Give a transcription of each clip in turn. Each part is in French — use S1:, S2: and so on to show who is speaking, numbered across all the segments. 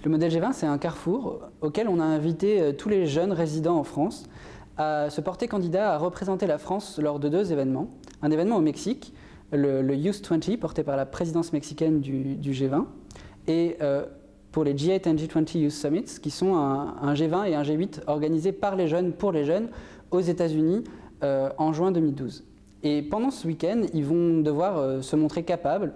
S1: Le modèle G20, c'est un carrefour auquel on a invité tous les jeunes résidents en France à se porter candidat à représenter la France lors de 2 événements. Un événement au Mexique, le Youth 20, porté par la présidence mexicaine du G20, et pour les G8 and G20 Youth Summits, qui sont un G20 et un G8 organisés par les jeunes, pour les jeunes, aux États-Unis en juin 2012. Et pendant ce week-end, ils vont devoir se montrer capables,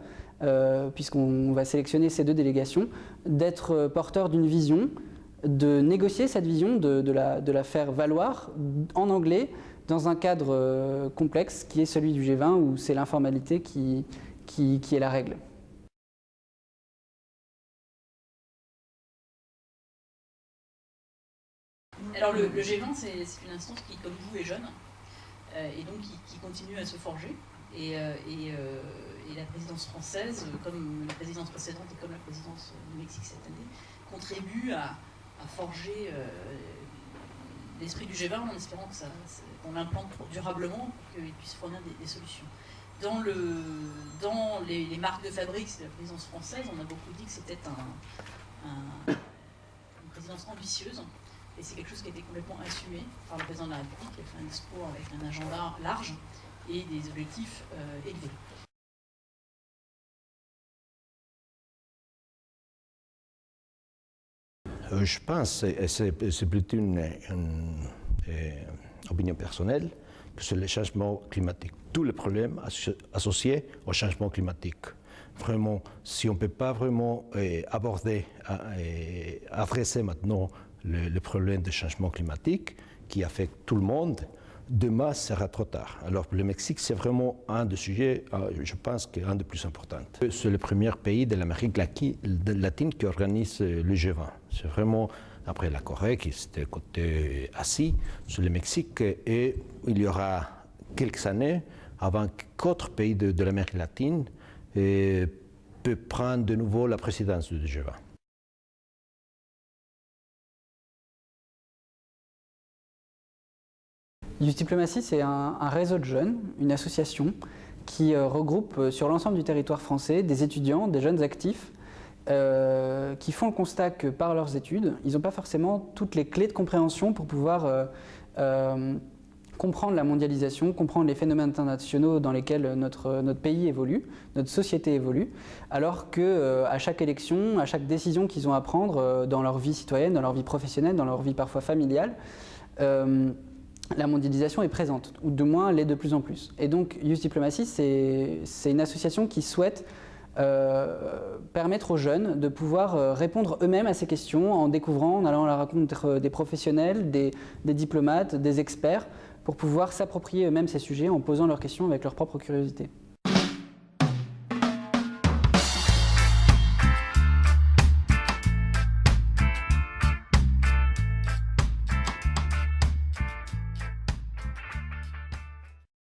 S1: puisqu'on va sélectionner ces 2 délégations, d'être porteurs d'une vision, de négocier cette vision, de la faire valoir en anglais, dans un cadre complexe qui est celui du G20, où c'est l'informalité qui est la règle.
S2: Alors le G20, c'est une instance qui, comme vous, est jeune, et donc qui continue à se forger. Et la présidence française, comme la présidence précédente et comme la présidence du Mexique cette année, contribue à forger l'esprit du G20 en espérant qu'on l'implante durablement pour qu'il puisse fournir des solutions. Dans les marques de fabrique de la présidence française, on a beaucoup dit que c'était une présidence ambitieuse. Et c'est quelque chose qui a été complètement assumé par le président de la République, qui a fait un discours avec un agenda large et des objectifs élevés.
S3: Je pense, et c'est plutôt une opinion personnelle, que c'est le changement climatique. Tous les problèmes associés au changement climatique. Vraiment, si on ne peut pas vraiment aborder et adresser maintenant le problème du changement climatique qui affecte tout le monde, demain sera trop tard. Alors le Mexique, c'est vraiment un des sujets, je pense, un des plus importants. C'est le premier pays de l'Amérique latine qui organise le G20. C'est vraiment, après la Corée, qui était côté Asie, c'est le Mexique, et il y aura quelques années avant qu'autre pays de l'Amérique latine peut prendre de nouveau la présidence du G20.
S1: Youth Diplomacy, c'est un réseau de jeunes, une association qui regroupe sur l'ensemble du territoire français des étudiants, des jeunes actifs qui font le constat que par leurs études, ils n'ont pas forcément toutes les clés de compréhension pour pouvoir comprendre la mondialisation, comprendre les phénomènes internationaux dans lesquels notre pays évolue, notre société évolue, alors qu'à chaque élection, à chaque décision qu'ils ont à prendre dans leur vie citoyenne, dans leur vie professionnelle, dans leur vie parfois familiale, la mondialisation est présente, ou de moins l'est de plus en plus. Et donc Youth Diplomacy, c'est une association qui souhaite permettre aux jeunes de pouvoir répondre eux-mêmes à ces questions en découvrant, en allant à la rencontre des professionnels, des diplomates, des experts, pour pouvoir s'approprier eux-mêmes ces sujets en posant leurs questions avec leur propre curiosité.